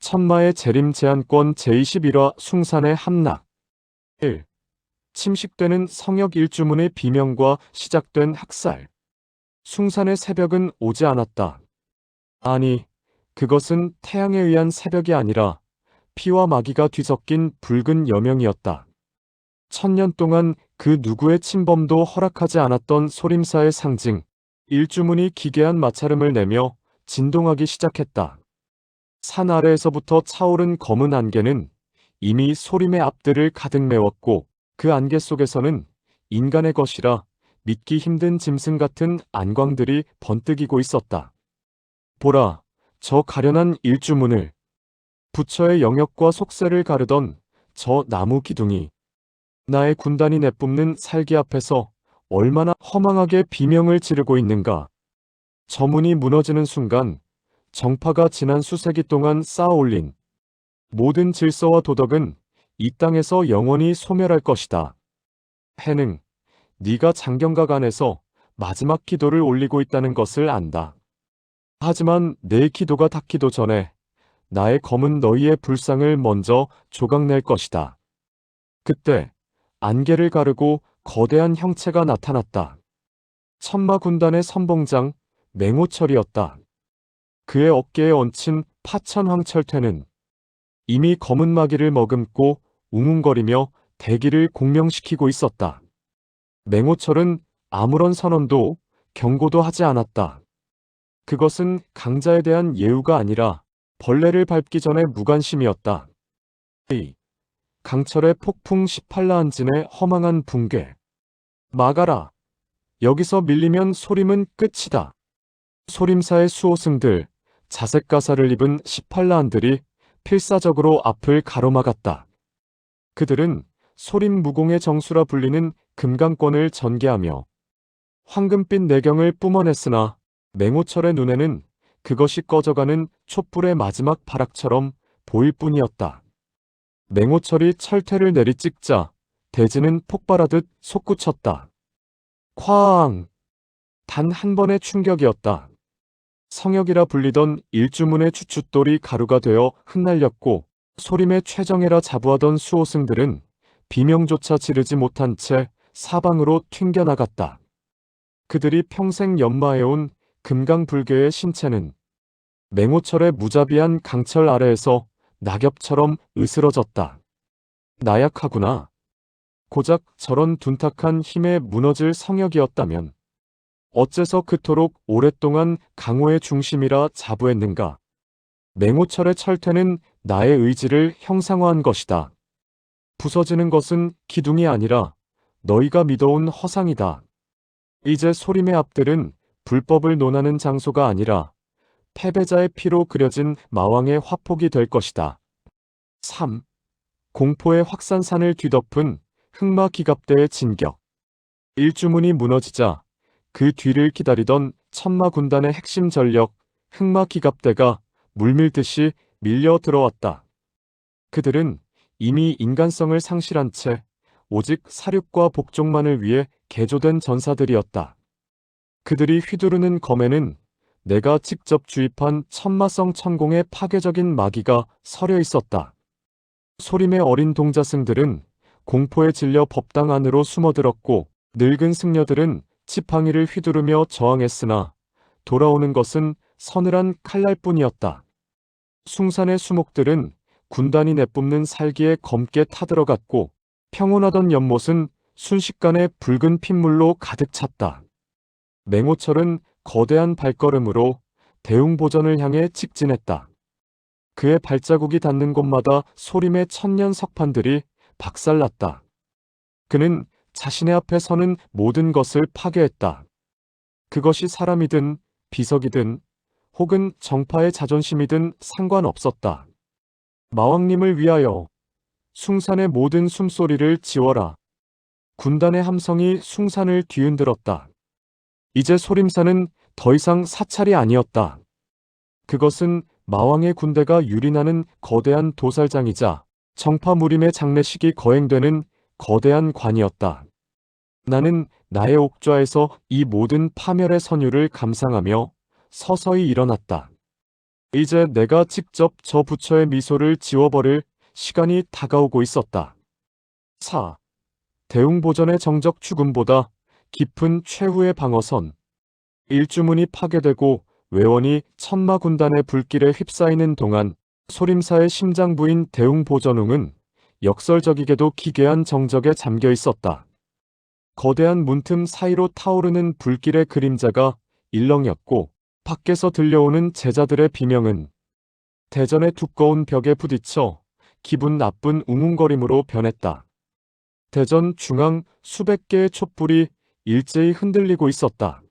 천마의 재림 제한권 제21화 숭산의 함락 1. 침식되는 성역 일주문의 비명과 시작된 학살. 숭산의 새벽은 오지 않았다. 아니, 그것은 태양에 의한 새벽이 아니라 피와 마귀가 뒤섞인 붉은 여명이었다. 1000년 동안 그 누구의 침범도 허락하지 않았던 소림사의 상징, 일주문이 기괴한 마찰음을 내며 진동하기 시작했다. 산 아래에서부터 차오른 검은 안개는 이미 소림의 앞들을 가득 메웠고 그 안개 속에서는 인간의 것이라 믿기 힘든 짐승 같은 안광들이 번뜩이고 있었다. 보라, 저 가련한 일주문을, 부처의 영역과 속세를 가르던 저 나무 기둥이 나의 군단이 내뿜는 살기 앞에서 얼마나 허망하게 비명을 지르고 있는가. 저 문이 무너지는 순간 정파가 지난 수세기 동안 쌓아올린 모든 질서와 도덕은 이 땅에서 영원히 소멸할 것이다. 해능, 네가 장경각 안에서 마지막 기도를 올리고 있다는 것을 안다. 하지만 내 기도가 닿기도 전에 나의 검은 너희의 불상을 먼저 조각낼 것이다. 그때 안개를 가르고 거대한 형체가 나타났다. 천마 군단의 선봉장 맹호철이었다. 그의 어깨에 얹힌 파천황철퇴는 이미 검은 마귀를 머금고 웅웅거리며 대기를 공명시키고 있었다. 맹호철은 아무런 선언도 경고도 하지 않았다. 그것은 강자에 대한 예우가 아니라 벌레를 밟기 전에 무관심이었다. 강철의 폭풍 18라한진의 허망한 붕괴. 막아라. 여기서 밀리면 소림은 끝이다. 소림사의 수호승들, 자색가사를 입은 18라한들이 필사적으로 앞을 가로막았다. 그들은 소림 무공의 정수라 불리는 금강권을 전개하며 황금빛 내경을 뿜어냈으나 맹호철의 눈에는 그것이 꺼져가는 촛불의 마지막 발악처럼 보일 뿐이었다. 맹호철이 철퇴를 내리찍자 대지는 폭발하듯 솟구쳤다. 쾅! 단 한 번의 충격이었다. 성역이라 불리던 일주문의 추춧돌이 가루가 되어 흩날렸고 소림의 최정예라 자부하던 수호승들은 비명조차 지르지 못한 채 사방으로 튕겨나갔다. 그들이 평생 연마해온 금강불교의 신체는 맹호철의 무자비한 강철 아래에서 낙엽처럼 으스러졌다. 나약하구나. 고작 저런 둔탁한 힘에 무너질 성역이었다면 어째서 그토록 오랫동안 강호의 중심이라 자부했는가. 맹호철의 철퇴는 나의 의지를 형상화한 것이다. 부서지는 것은 기둥이 아니라 너희가 믿어온 허상이다. 이제 소림의 앞들은 불법을 논하는 장소가 아니라 패배자의 피로 그려진 마왕의 화폭이 될 것이다. 3. 공포의 확산산을 뒤덮은 흑마기갑대의 진격. 일주문이 무너지자 그 뒤를 기다리던 천마 군단의 핵심 전력 흑마기갑대가 물밀듯이 밀려 들어왔다. 그들은 이미 인간성을 상실한 채 오직 사륙과 복종만을 위해 개조된 전사들이었다. 그들이 휘두르는 검에는 내가 직접 주입한 천마성 천공의 파괴적인 마귀가 서려 있었다. 소림의 어린 동자승들은 공포에 질려 법당 안으로 숨어들었고 늙은 승려들은 지팡이를 휘두르며 저항했으나 돌아오는 것은 서늘한 칼날뿐이었다. 숭산의 수목들은 군단이 내뿜는 살기에 검게 타들어갔고 평온하던 연못은 순식간에 붉은 핏물로 가득 찼다. 맹호철은 거대한 발걸음으로 대웅보전을 향해 직진했다. 그의 발자국이 닿는 곳마다 소림의 천년 석판들이 박살났다. 그는 자신의 앞에 서는 모든 것을 파괴했다. 그것이 사람이든 비석이든 혹은 정파의 자존심이든 상관없었다. 마왕님을 위하여 숭산의 모든 숨소리를 지워라. 군단의 함성이 숭산을 뒤흔들었다. 이제 소림사는 더 이상 사찰이 아니었다. 그것은 마왕의 군대가 유린하는 거대한 도살장이자 정파 무림의 장례식이 거행되는 거대한 관이었다. 나는 나의 옥좌에서 이 모든 파멸의 선율을 감상하며 서서히 일어났다. 이제 내가 직접 저 부처의 미소를 지워버릴 시간이 다가오고 있었다. 4. 대웅보전의 정적 죽음보다 깊은 최후의 방어선. 일주문이 파괴되고 외원이 천마군단의 불길에 휩싸이는 동안 소림사의 심장부인 대웅보전웅은 역설적이게도 기괴한 정적에 잠겨 있었다. 거대한 문틈 사이로 타오르는 불길의 그림자가 일렁였고 밖에서 들려오는 제자들의 비명은 대전의 두꺼운 벽에 부딪혀 기분 나쁜 웅웅거림으로 변했다. 대전 중앙 수백 개의 촛불이 일제히 흔들리고 있었다.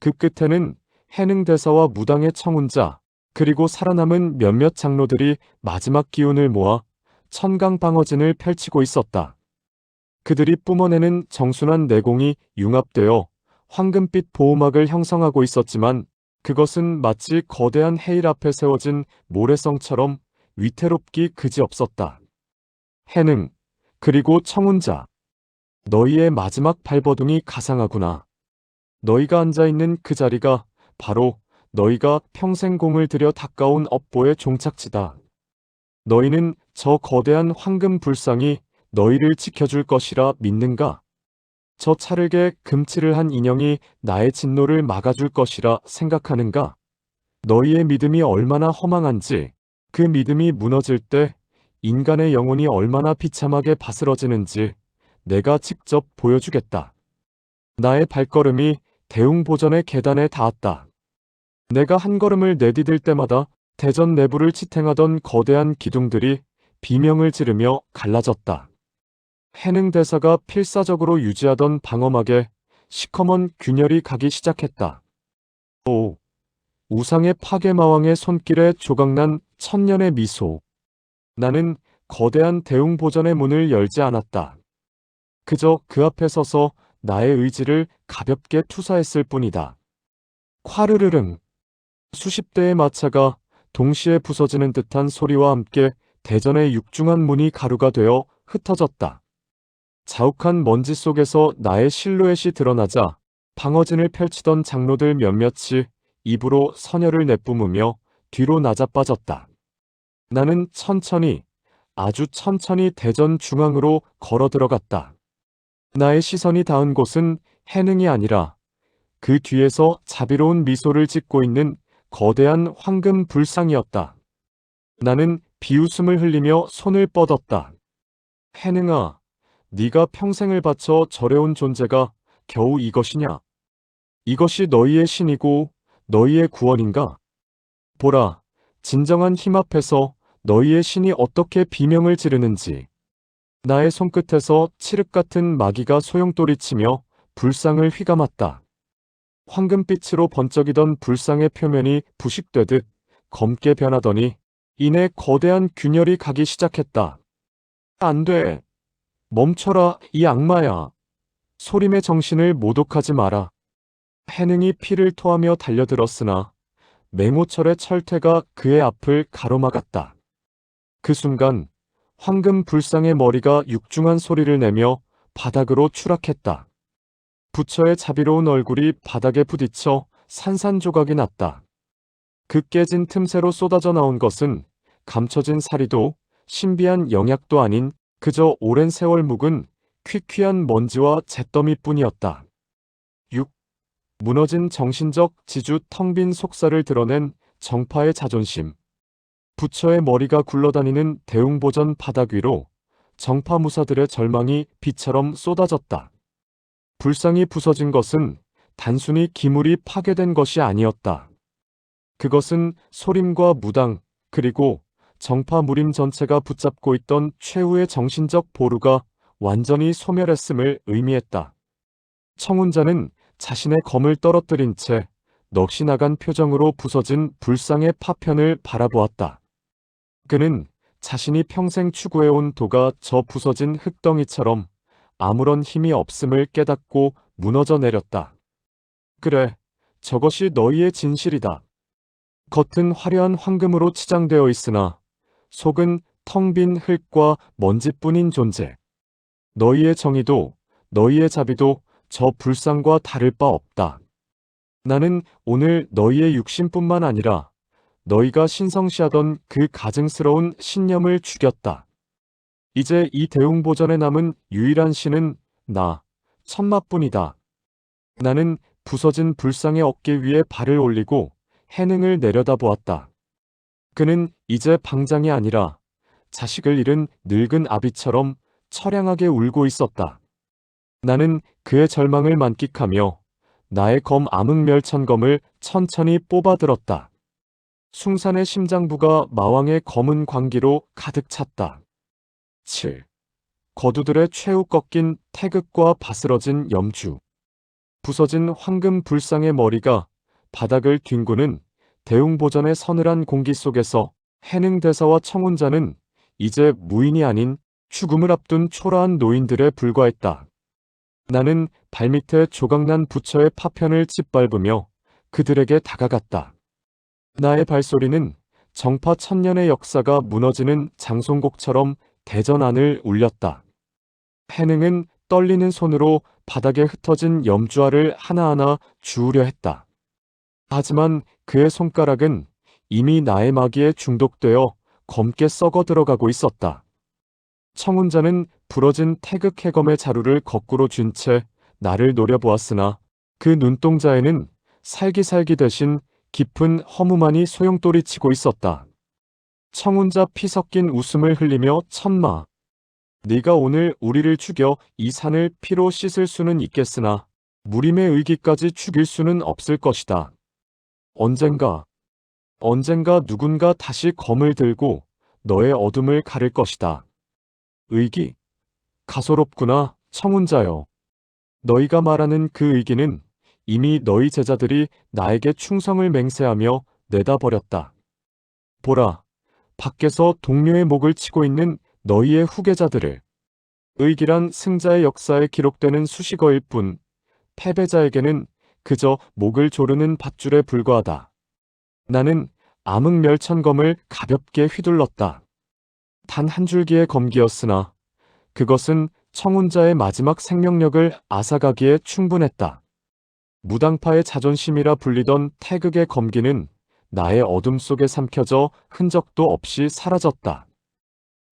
그 끝에는 해능대사와 무당의 청운자, 그리고 살아남은 몇몇 장로들이 마지막 기운을 모아 천강방어진을 펼치고 있었다. 그들이 뿜어내는 정순한 내공이 융합되어 황금빛 보호막을 형성하고 있었지만 그것은 마치 거대한 해일 앞에 세워진 모래성처럼 위태롭기 그지없었다. 해능, 그리고 청운자. 너희의 마지막 발버둥이 가상하구나. 너희가 앉아있는 그 자리가 바로 너희가 평생 공을 들여 닦아온 업보의 종착지다. 너희는 저 거대한 황금 불상이 너희를 지켜줄 것이라 믿는가? 저 차르게 금칠을 한 인형이 나의 진노를 막아줄 것이라 생각하는가? 너희의 믿음이 얼마나 허망한지, 그 믿음이 무너질 때 인간의 영혼이 얼마나 비참하게 바스러지는지 내가 직접 보여주겠다. 나의 발걸음이 대웅보전의 계단에 닿았다. 내가 한 걸음을 내디딜 때마다 대전 내부를 지탱하던 거대한 기둥들이 비명을 지르며 갈라졌다. 해능대사가 필사적으로 유지하던 방어막에 시커먼 균열이 가기 시작했다. 오! 우상의 파괴마왕의 손길에 조각난 천년의 미소. 나는 거대한 대웅보전의 문을 열지 않았다. 그저 그 앞에 서서 나의 의지를 가볍게 투사했을 뿐이다. 콰르르릉. 수십 대의 마차가 동시에 부서지는 듯한 소리와 함께 대전의 육중한 문이 가루가 되어 흩어졌다. 자욱한 먼지 속에서 나의 실루엣이 드러나자 방어진을 펼치던 장로들 몇몇이 입으로 선혈을 내뿜으며 뒤로 나자빠졌다. 나는 천천히, 아주 천천히 대전 중앙으로 걸어 들어갔다. 나의 시선이 닿은 곳은 해능이 아니라 그 뒤에서 자비로운 미소를 짓고 있는 거대한 황금 불상이었다. 나는 비웃음을 흘리며 손을 뻗었다. 해능아, 네가 평생을 바쳐 절해온 존재가 겨우 이것이냐? 이것이 너희의 신이고 너희의 구원인가? 보라, 진정한 힘 앞에서 너희의 신이 어떻게 비명을 지르는지. 나의 손끝에서 칠흑 같은 마귀가 소용돌이치며 불상을 휘감았다. 황금빛으로 번쩍이던 불상의 표면이 부식되듯 검게 변하더니 이내 거대한 균열이 가기 시작했다. 안 돼. 멈춰라, 이 악마야. 소림의 정신을 모독하지 마라. 해능이 피를 토하며 달려들었으나 맹호철의 철퇴가 그의 앞을 가로막았다. 그 순간 황금 불상의 머리가 육중한 소리를 내며 바닥으로 추락했다. 부처의 자비로운 얼굴이 바닥에 부딪혀 산산조각이 났다. 그 깨진 틈새로 쏟아져 나온 것은 감춰진 사리도 신비한 영약도 아닌 그저 오랜 세월 묵은 퀴퀴한 먼지와 잿더미뿐이었다. 6. 무너진 정신적 지주 텅 빈 속살을 드러낸 정파의 자존심. 부처의 머리가 굴러다니는 대웅보전 바닥 위로 정파 무사들의 절망이 비처럼 쏟아졌다. 불상이 부서진 것은 단순히 기물이 파괴된 것이 아니었다. 그것은 소림과 무당, 그리고 정파 무림 전체가 붙잡고 있던 최후의 정신적 보루가 완전히 소멸했음을 의미했다. 청운자는 자신의 검을 떨어뜨린 채 넋이 나간 표정으로 부서진 불상의 파편을 바라보았다. 그는 자신이 평생 추구해온 도가 저 부서진 흙덩이처럼 아무런 힘이 없음을 깨닫고 무너져 내렸다. 그래, 저것이 너희의 진실이다. 겉은 화려한 황금으로 치장되어 있으나 속은 텅 빈 흙과 먼지뿐인 존재. 너희의 정의도 너희의 자비도 저 불상과 다를 바 없다. 나는 오늘 너희의 육신뿐만 아니라 너희가 신성시하던 그 가증스러운 신념을 죽였다. 이제 이 대웅보전에 남은 유일한 신은 나, 천마뿐이다. 나는 부서진 불상의 어깨 위에 발을 올리고 해능을 내려다보았다. 그는 이제 방장이 아니라 자식을 잃은 늙은 아비처럼 처량하게 울고 있었다. 나는 그의 절망을 만끽하며 나의 검 암흑멸천검을 천천히 뽑아들었다. 숭산의 심장부가 마왕의 검은 광기로 가득 찼다. 7. 거두들의 최후 꺾인 태극과 바스러진 염주. 부서진 황금 불상의 머리가 바닥을 뒹구는 대웅보전의 서늘한 공기 속에서 해능대사와 청운자는 이제 무인이 아닌 죽음을 앞둔 초라한 노인들에 불과했다. 나는 발밑에 조각난 부처의 파편을 짓밟으며 그들에게 다가갔다. 나의 발소리는 정파 천년의 역사가 무너지는 장송곡처럼 대전 안을 울렸다. 해능은 떨리는 손으로 바닥에 흩어진 염주알을 하나하나 주우려 했다. 하지만 그의 손가락은 이미 나의 마기에 중독되어 검게 썩어 들어가고 있었다. 청운자는 부러진 태극 해검의 자루를 거꾸로 쥔 채 나를 노려보았으나 그 눈동자에는 살기살기 대신 깊은 허무만이 소용돌이치고 있었다. 청운자 피 섞인 웃음을 흘리며 천마. 네가 오늘 우리를 죽여 이 산을 피로 씻을 수는 있겠으나 무림의 의기까지 죽일 수는 없을 것이다. 언젠가 누군가 다시 검을 들고 너의 어둠을 가를 것이다. 의기? 가소롭구나, 청운자여. 너희가 말하는 그 의기는 이미 너희 제자들이 나에게 충성을 맹세하며 내다버렸다. 보라, 밖에서 동료의 목을 치고 있는 너희의 후계자들을. 의기란 승자의 역사에 기록되는 수식어일 뿐, 패배자에게는 그저 목을 조르는 밧줄에 불과하다. 나는 암흑멸천검을 가볍게 휘둘렀다. 단 한 줄기의 검기였으나 그것은 청운자의 마지막 생명력을 앗아가기에 충분했다. 무당파의 자존심이라 불리던 태극의 검기는 나의 어둠 속에 삼켜져 흔적도 없이 사라졌다.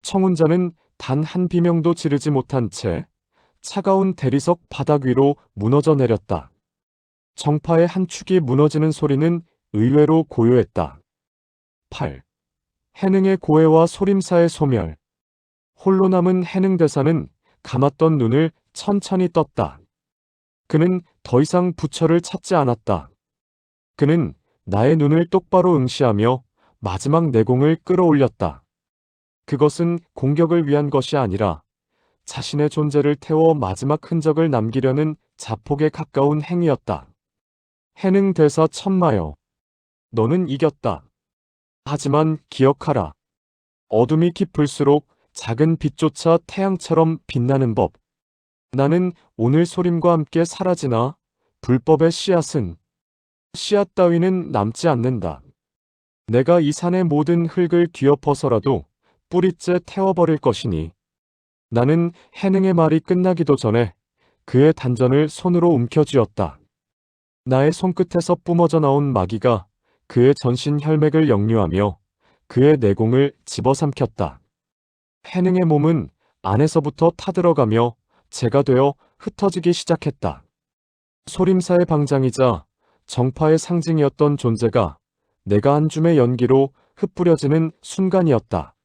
청운자는 단 한 비명도 지르지 못한 채 차가운 대리석 바닥 위로 무너져 내렸다. 정파의 한 축이 무너지는 소리는 의외로 고요했다. 8. 해능의 고해와 소림사의 소멸. 홀로 남은 해능대사는 감았던 눈을 천천히 떴다. 그는 더 이상 부처를 찾지 않았다. 그는 나의 눈을 똑바로 응시하며 마지막 내공을 끌어올렸다. 그것은 공격을 위한 것이 아니라 자신의 존재를 태워 마지막 흔적을 남기려는 자폭에 가까운 행위였다. 해능대사 천마여. 너는 이겼다. 하지만 기억하라. 어둠이 깊을수록 작은 빛조차 태양처럼 빛나는 법. 나는 오늘 소림과 함께 사라지나 불법의 씨앗 따위는 남지 않는다. 내가 이 산의 모든 흙을 뒤엎어서라도 뿌리째 태워버릴 것이니 나는 해능의 말이 끝나기도 전에 그의 단전을 손으로 움켜쥐었다. 나의 손끝에서 뿜어져 나온 마기가 그의 전신 혈맥을 역류하며 그의 내공을 집어삼켰다. 해능의 몸은 안에서부터 타들어가며 재가 되어 흩어지기 시작했다. 소림사의 방장이자 정파의 상징이었던 존재가 내가 한 줌의 연기로 흩뿌려지는 순간이었다.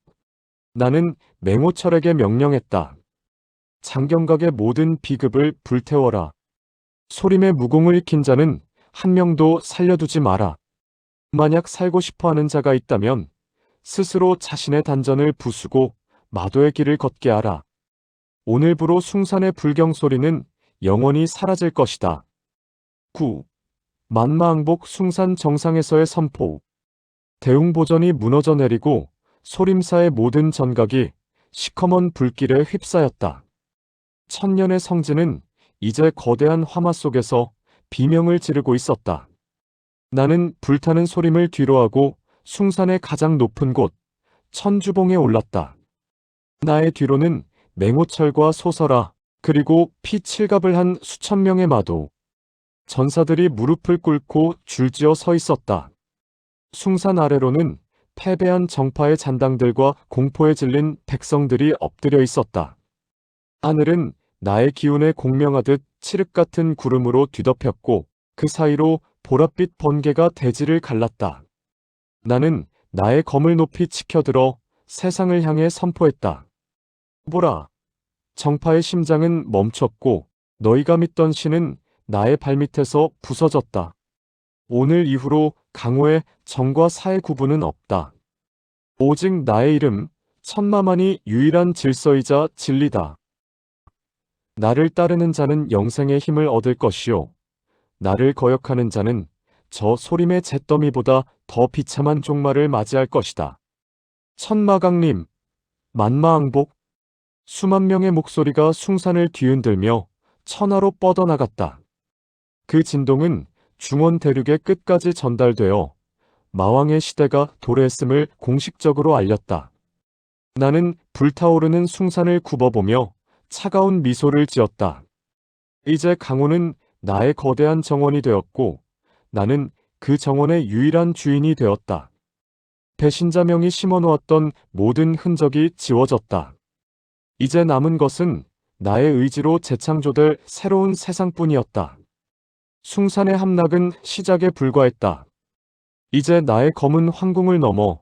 나는 맹호철에게 명령했다. 장경각의 모든 비급을 불태워라. 소림의 무공을 익힌 자는 한 명도 살려두지 마라. 만약 살고 싶어하는 자가 있다면 스스로 자신의 단전을 부수고 마도의 길을 걷게 하라. 오늘부로 숭산의 불경 소리는 영원히 사라질 것이다. 9. 만마항복 숭산 정상에서의 선포. 대웅보전이 무너져 내리고 소림사의 모든 전각이 시커먼 불길에 휩싸였다. 천년의 성지는 이제 거대한 화마 속에서 비명을 지르고 있었다. 나는 불타는 소림을 뒤로하고 숭산의 가장 높은 곳 천주봉에 올랐다. 나의 뒤로는 맹호철과 소설아 그리고 피 칠갑을 한 수천 명의 마도 전사들이 무릎을 꿇고 줄지어 서 있었다. 숭산 아래로는 패배한 정파의 잔당들과 공포에 질린 백성들이 엎드려 있었다. 하늘은 나의 기운에 공명하듯 칠흑 같은 구름으로 뒤덮였고 그 사이로 보랏빛 번개가 대지를 갈랐다. 나는 나의 검을 높이 치켜들어 세상을 향해 선포했다. 보라, 정파의 심장은 멈췄고 너희가 믿던 신은 나의 발밑에서 부서졌다. 오늘 이후로 강호의 정과 사의 구분은 없다. 오직 나의 이름, 천마만이 유일한 질서이자 진리다. 나를 따르는 자는 영생의 힘을 얻을 것이요. 나를 거역하는 자는 저 소림의 잿더미보다 더 비참한 종말을 맞이할 것이다. 천마강림, 만마항복, 수만 명의 목소리가 숭산을 뒤흔들며 천하로 뻗어나갔다. 그 진동은 중원 대륙의 끝까지 전달되어 마왕의 시대가 도래했음을 공식적으로 알렸다. 나는 불타오르는 숭산을 굽어보며 차가운 미소를 지었다. 이제 강호는 나의 거대한 정원이 되었고 나는 그 정원의 유일한 주인이 되었다. 배신자명이 심어놓았던 모든 흔적이 지워졌다. 이제 남은 것은 나의 의지로 재창조될 새로운 세상뿐이었다. 숭산의 함락은 시작에 불과했다. 이제 나의 검은 황궁을 넘어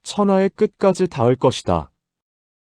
천하의 끝까지 닿을 것이다.